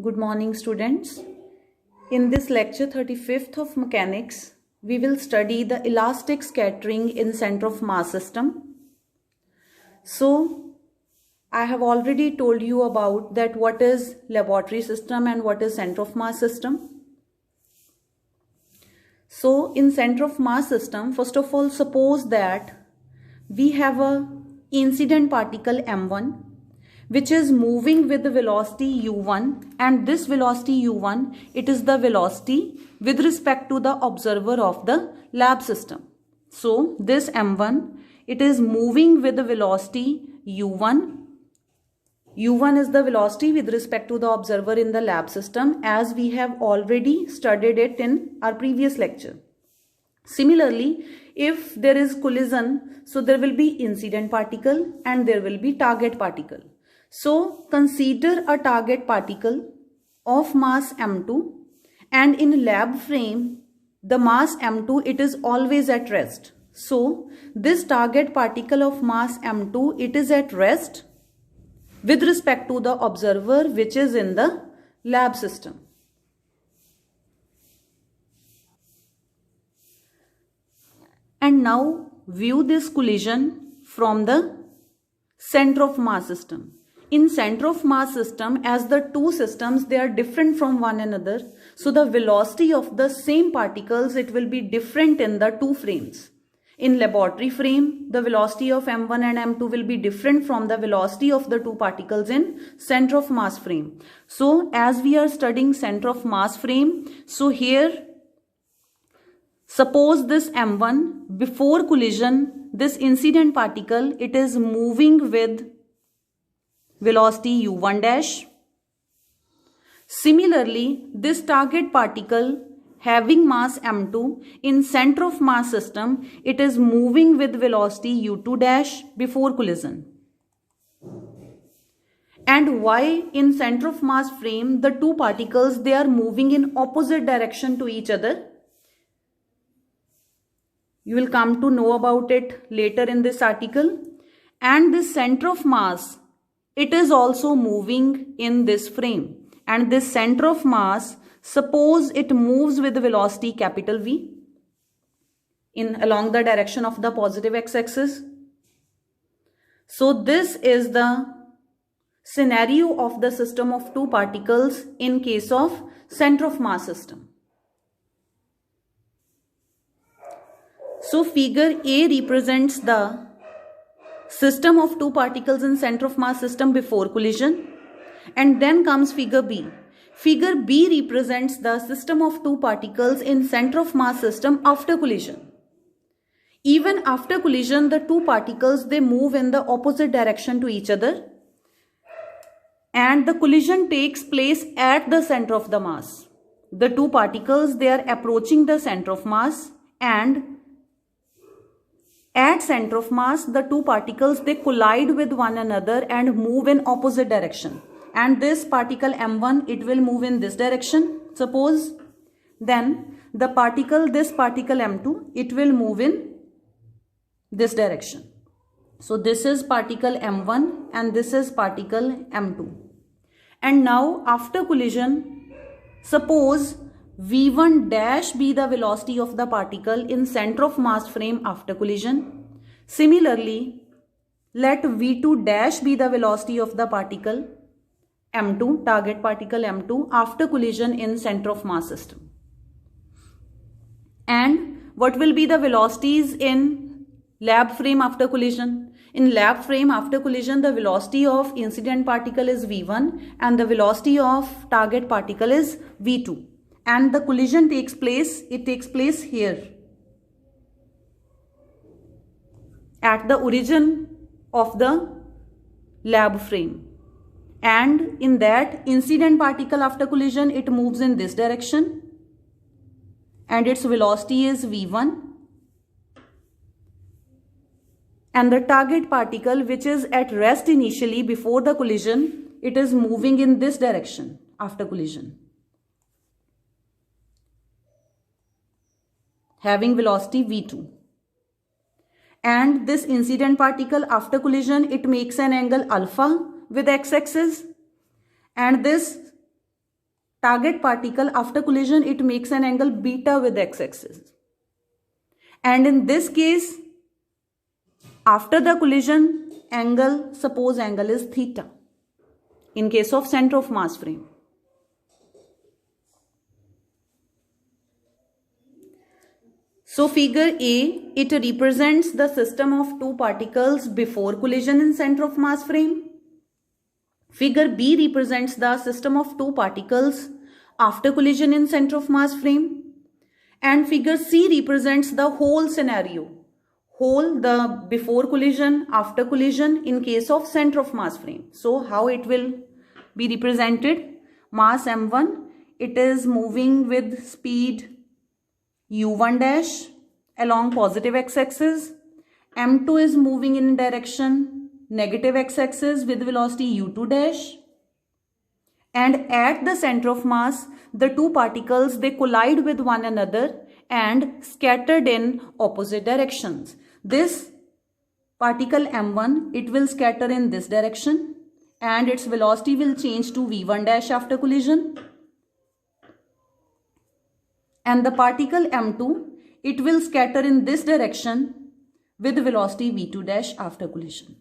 Good morning, students. In this lecture 35th of mechanics, we will study the elastic scattering in center of mass system. So, I have already told you about that what is laboratory system and what is center of mass system. So, in center of mass system, first of all, suppose that we have a incident particle m1 which is moving with the velocity u1, and this velocity u1, it is the velocity with respect to the observer of the lab system. So this m1, it is moving with the velocity u1. u1 is the velocity with respect to the observer in the lab system, as we have already studied it in our previous lecture. Similarly, if there is collision, so there will be incident particle and there will be target particle. So consider a target particle of mass m2, and in lab frame the mass m2, it is always at rest. So this target particle of mass m2, it is at rest with respect to the observer which is in the lab system. And now view this collision from the center of mass system. In center of mass system, as the two systems, they are different from one another. So the velocity of the same particles, it will be different in the two frames. In laboratory frame, the velocity of m1 and m2 will be different from the velocity of the two particles in center of mass frame. So as we are studying center of mass frame, so here suppose this m1, before collision, this incident particle, it is moving with velocity u1 dash. Similarly, this target particle having mass m2 in center of mass system, it is moving with velocity u2 dash before collision. And why in center of mass frame the two particles, they are moving in opposite direction to each other? You will come to know about it later in this article. And this center of mass, it is also moving in this frame. And this center of mass, suppose it moves with the velocity capital V along the direction of the positive x-axis. So this is the scenario of the system of two particles in case of center of mass system. So figure A represents the system of two particles in center of mass system before collision, and then comes figure B. Figure B represents the system of two particles in center of mass system after collision. Even after collision, the two particles, they move in the opposite direction to each other, and the collision takes place at the center of the mass. The two particles, they are approaching the center of mass, and at center of mass, the two particles, they collide with one another and move in opposite direction. And this particle m1, it will move in this direction, suppose. Then the particle, this particle m2, it will move in this direction. So this is particle m1 and this is particle m2. And now after collision, suppose v1 dash be the velocity of the particle in center of mass frame after collision. Similarly, let v2 dash be the velocity of the particle m2, target particle m2, after collision in center of mass system. And what will be the velocities in lab frame after collision? In lab frame after collision, the velocity of incident particle is v1 and the velocity of target particle is v2. And the collision takes place, it takes place here at the origin of the lab frame. And in that incident particle after collision, it moves in this direction and its velocity is v1. And the target particle, which is at rest initially before the collision, it is moving in this direction after collision, having velocity v2. And this incident particle after collision, it makes an angle alpha with x-axis, and this target particle after collision, it makes an angle beta with x-axis. And in this case, after the collision angle, suppose angle is theta in case of center of mass frame. So figure A, it represents the system of two particles before collision in center of mass frame. Figure B represents the system of two particles after collision in center of mass frame. And figure C represents the whole scenario. Whole, the before collision, after collision in case of center of mass frame. So how it will be represented? Mass m1, it is moving with speed u1 dash along positive x-axis. m2 is moving in direction negative x-axis with velocity u2 dash. And at the center of mass, the two particles, they collide with one another and scattered in opposite directions. This particle m1, it will scatter in this direction and its velocity will change to v1 dash after collision. And the particle m2, it will scatter in this direction with velocity v2 dash after collision.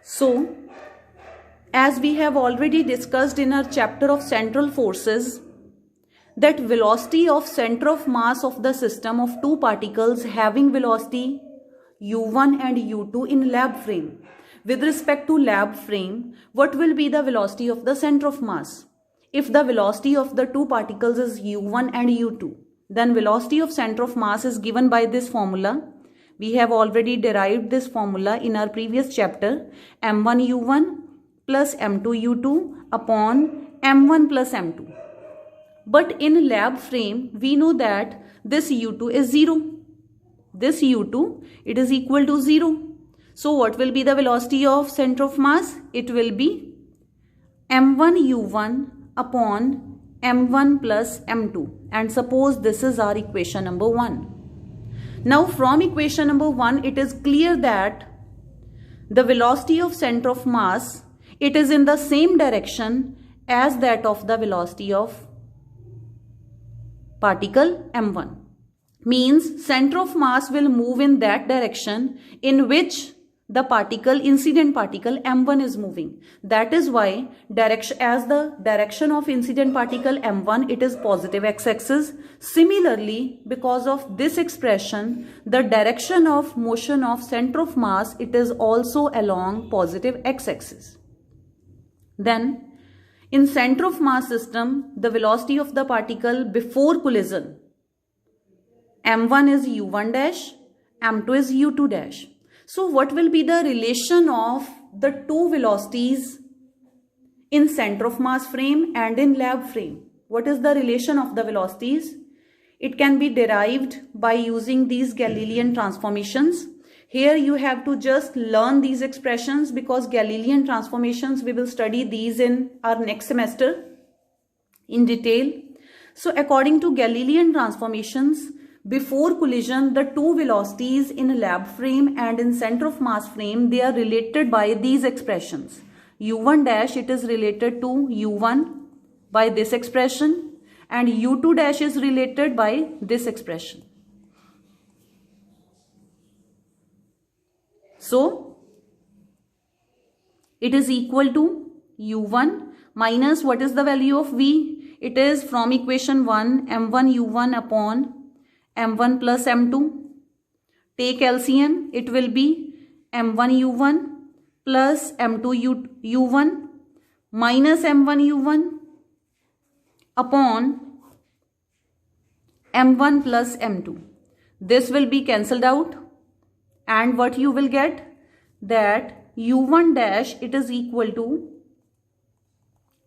So, as we have already discussed in our chapter of central forces, that velocity of center of mass of the system of two particles having velocity u1 and u2 in lab frame. With respect to lab frame, what will be the velocity of the center of mass? If the velocity of the two particles is u1 and u2, then velocity of center of mass is given by this formula. We have already derived this formula in our previous chapter, m1 u1 plus m2 u2 upon m1 plus m2. But in lab frame, we know that this u2 is 0. This u2, it is equal to 0. So what will be the velocity of center of mass? It will be m1 u1 upon m1 plus m2. And suppose this is our equation number 1. Now from equation number 1, it is clear that the velocity of center of mass, it is in the same direction as that of the velocity of particle m1. Means center of mass will move in that direction in which the particle, incident particle m1 is moving. That is why as the direction of incident particle m1, it is positive x-axis. Similarly, because of this expression, the direction of motion of center of mass, it is also along positive x-axis. Then, in center of mass system, the velocity of the particle before collision, m1 is u1 dash, m2 is u2 dash. So what will be the relation of the two velocities in center of mass frame and in lab frame? What is the relation of the velocities? It can be derived by using these Galilean transformations. Here you have to just learn these expressions because Galilean transformations, we will study these in our next semester in detail. So according to Galilean transformations, before collision, the two velocities in lab frame and in center of mass frame, they are related by these expressions. u1 dash, it is related to u1 by this expression, and u2 dash is related by this expression. So it is equal to u1 minus what is the value of v? It is from equation 1 m1 u1 upon m1 plus m2. Take LCM, it will be m1 u1 plus m2 u1 minus m1 u1 upon m1 plus m2. This will be cancelled out, and what you will get, that u1 dash, it is equal to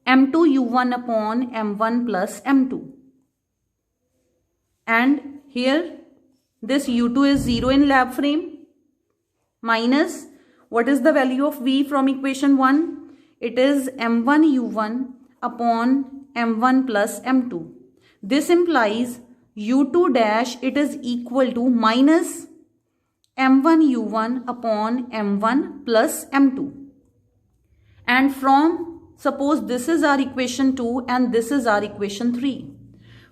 m2 u1 upon m1 plus m2. And here this u2 is 0 in lab frame minus what is the value of v from equation 1? It is m1 u1 upon m1 plus m2. This implies u2 dash, it is equal to minus m1 u1 upon m1 plus m2. And from, suppose this is our equation 2 and this is our equation 3.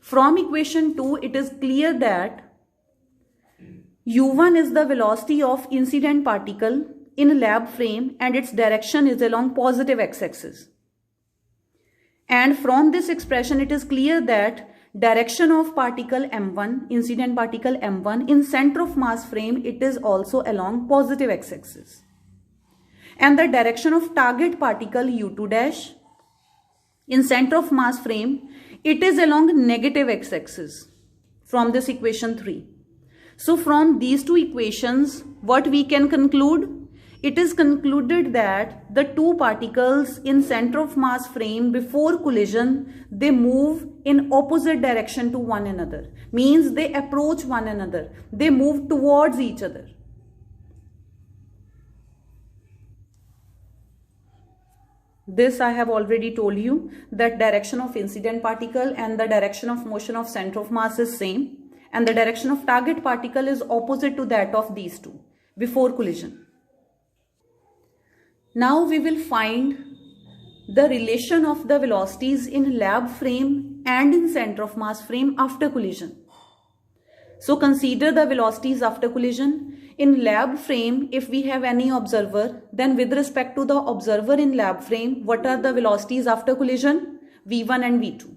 From equation 2, it is clear that u1 is the velocity of incident particle in lab frame and its direction is along positive x-axis. And from this expression, it is clear that direction of particle m1, incident particle m1 in center of mass frame, it is also along positive x-axis. And the direction of target particle u2 dash in center of mass frame, it is along negative x-axis from this equation 3. So from these two equations, what we can conclude? It is concluded that the two particles in center of mass frame before collision, they move in opposite direction to one another. Means they approach one another. They move towards each other. This I have already told you that direction of incident particle and the direction of motion of center of mass is same. And the direction of target particle is opposite to that of these two before collision. Now we will find the relation of the velocities in lab frame and in center of mass frame after collision. So consider the velocities after collision. In lab frame, if we have any observer, then with respect to the observer in lab frame, what are the velocities after collision? v1 and v2.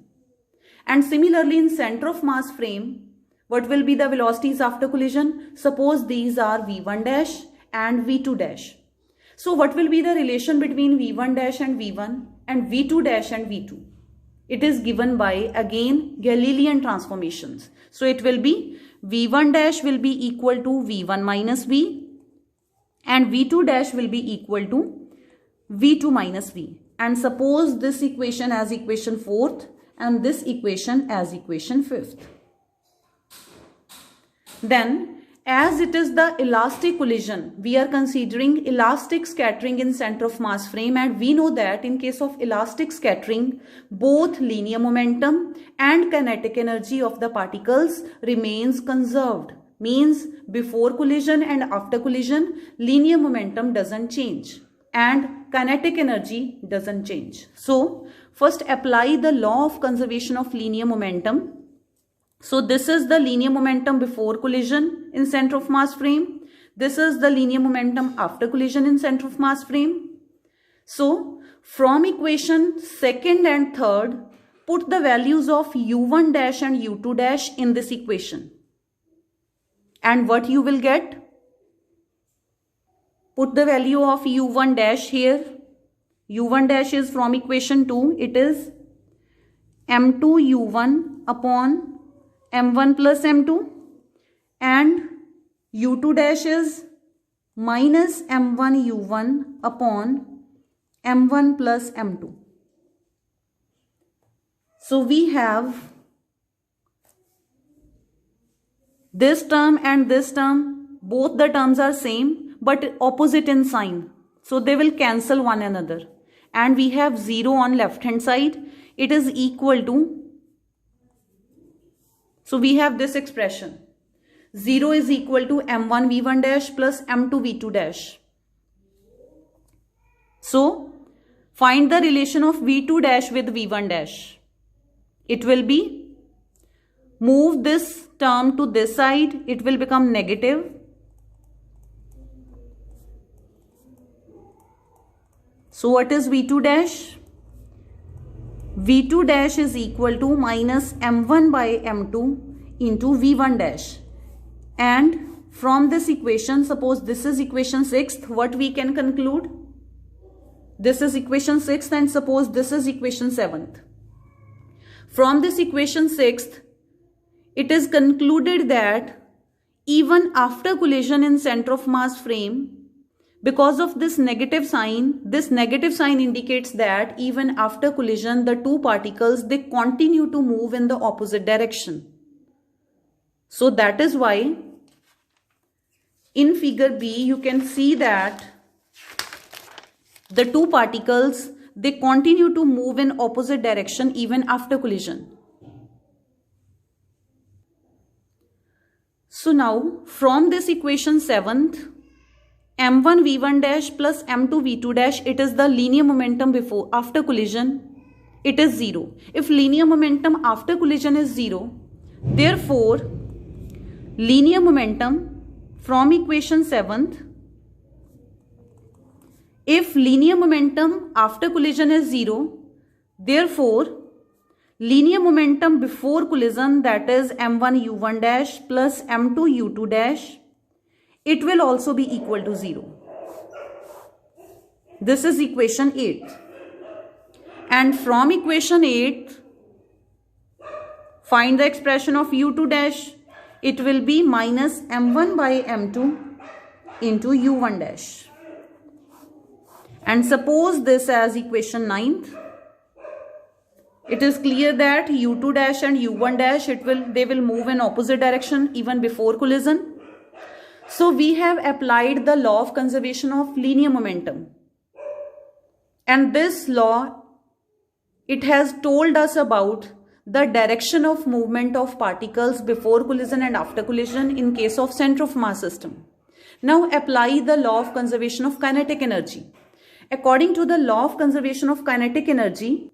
And similarly in center of mass frame, what will be the velocities after collision? Suppose these are v1 dash and v2 dash. So what will be the relation between v1 dash and v1 and v2 dash and v2? It is given by, again, Galilean transformations. So it will be v1 dash will be equal to v1 minus v and v2 dash will be equal to v2 minus v. And suppose this equation as equation 4th and this equation as equation 5th. Then, as it is the elastic collision, we are considering elastic scattering in center of mass frame, and we know that in case of elastic scattering, both linear momentum and kinetic energy of the particles remains conserved. Means before collision and after collision, linear momentum doesn't change and kinetic energy doesn't change. So, first apply the law of conservation of linear momentum. So this is the linear momentum before collision in center of mass frame. This is the linear momentum after collision in center of mass frame. So from equation 2nd and 3rd, put the values of u1 dash and u2 dash in this equation. And what you will get? Put the value of u1 dash here. u1 dash is from equation 2. It is m2 u1 upon m1 plus m2, and u2 dash is minus m1 u1 upon m1 plus m2. So we have this term and this term, both the terms are same but opposite in sign. So they will cancel one another. And we have 0 on left hand side. It is equal to, so we have this expression. 0 is equal to m1 v1 dash plus m2 v2 dash. So find the relation of v2 dash with v1 dash. It will be, move this term to this side, it will become negative. So what is v2 dash? v2 dash is equal to minus m1 by m2 into v1 dash. And from this equation, suppose this is equation 6th, what we can conclude? This is equation 6th and suppose this is equation 7th. From this equation 6th, it is concluded that even after collision in center of mass frame, because of this negative sign indicates that even after collision, the two particles, they continue to move in the opposite direction. So that is why in figure B, you can see that the two particles, they continue to move in opposite direction even after collision. So now from this equation 7th, m1 v1 dash plus m2 v2 dash, it is the linear momentum after collision, it is 0. If linear momentum after collision is 0, therefore linear momentum from equation 7th, if linear momentum after collision is 0, therefore linear momentum before collision, that is m1 u1 dash plus m2 u2 dash, it will also be equal to 0. This is equation 8. And from equation 8, find the expression of u2 dash. It will be minus m1 by m2 into u1 dash. And suppose this as equation 9th. It is clear that u2 dash and u1 dash, they will move in opposite direction even before collision. So we have applied the law of conservation of linear momentum. And this law, it has told us about the direction of movement of particles before collision and after collision in case of center of mass system. Now apply the law of conservation of kinetic energy. According to the law of conservation of kinetic energy,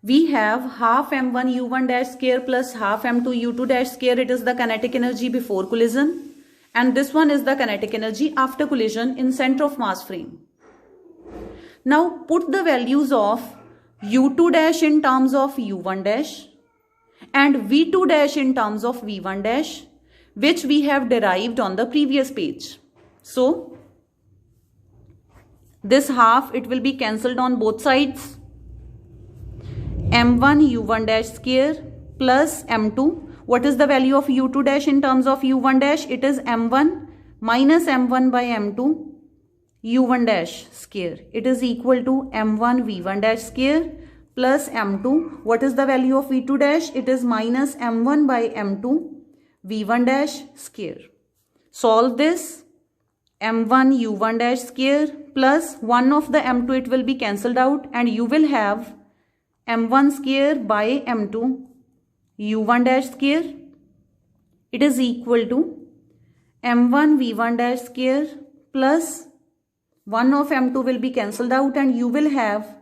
we have half m1 u1 dash square plus half m2 u2 dash square. It is the kinetic energy before collision. And this one is the kinetic energy after collision in center of mass frame. Now put the values of u2 dash in terms of u1 dash and v2 dash in terms of v1 dash, which we have derived on the previous page. So this half, it will be cancelled on both sides. m1 u1 dash square plus m2. What is the value of u2 dash in terms of u1 dash? It is m1 minus m1 by m2 u1 dash square. It is equal to m1 v1 dash square plus m2. What is the value of v2 dash? It is minus m1 by m2 v1 dash square. Solve this. m1 u1 dash square plus 1 of the m2, it will be cancelled out and you will have m1 square by m2 u1 dash square. It is equal to m1 v1 dash square plus 1 of m2 will be cancelled out and you will have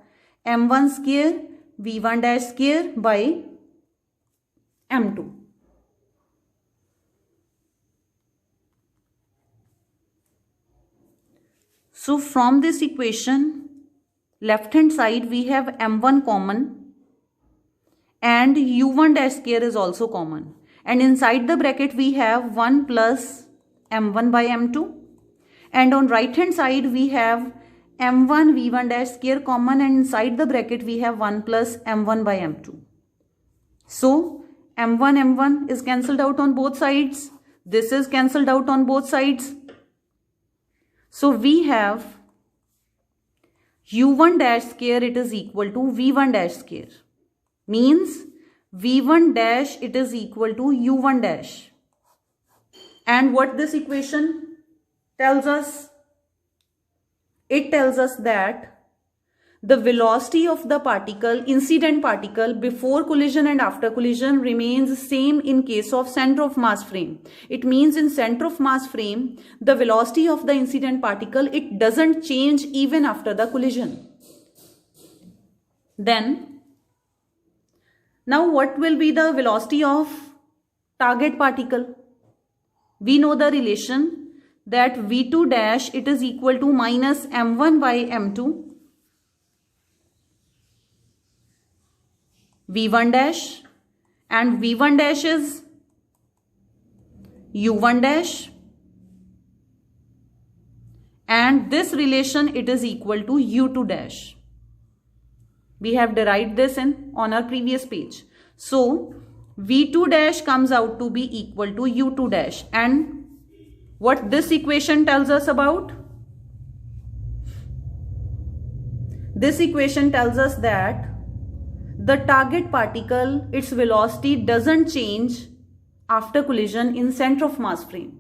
m1 square v1 dash square by m2. So from this equation, left hand side we have m1 common and u1 dash square is also common. And inside the bracket we have 1 plus m1 by m2. And on right hand side we have m1 v1 dash square common and inside the bracket we have 1 plus m1 by m2. So m1 is cancelled out on both sides. This is cancelled out on both sides. So we have u1 dash square, it is equal to v1 dash square. Means v1 dash, it is equal to u1 dash. And what this equation tells us? It tells us that the velocity of the particle, incident particle, before collision and after collision remains same in case of center of mass frame. It means in center of mass frame, the velocity of the incident particle, it doesn't change even after the collision. Then, now what will be the velocity of target particle? We know the relation that v2 dash, it is equal to minus m1 by m2 v1 dash, and v1 dash is u1 dash, and this relation, it is equal to u2 dash. We have derived this on our previous page. So v2 dash comes out to be equal to u2 dash. And what this equation tells us about? This equation tells us that the target particle, its velocity doesn't change after collision in center of mass frame.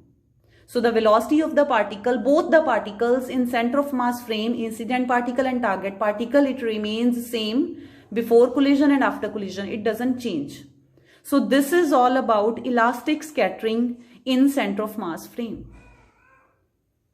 So the velocity of the particle, both the particles in center of mass frame, incident particle and target particle, it remains same before collision and after collision. It doesn't change. So this is all about elastic scattering in center of mass frame.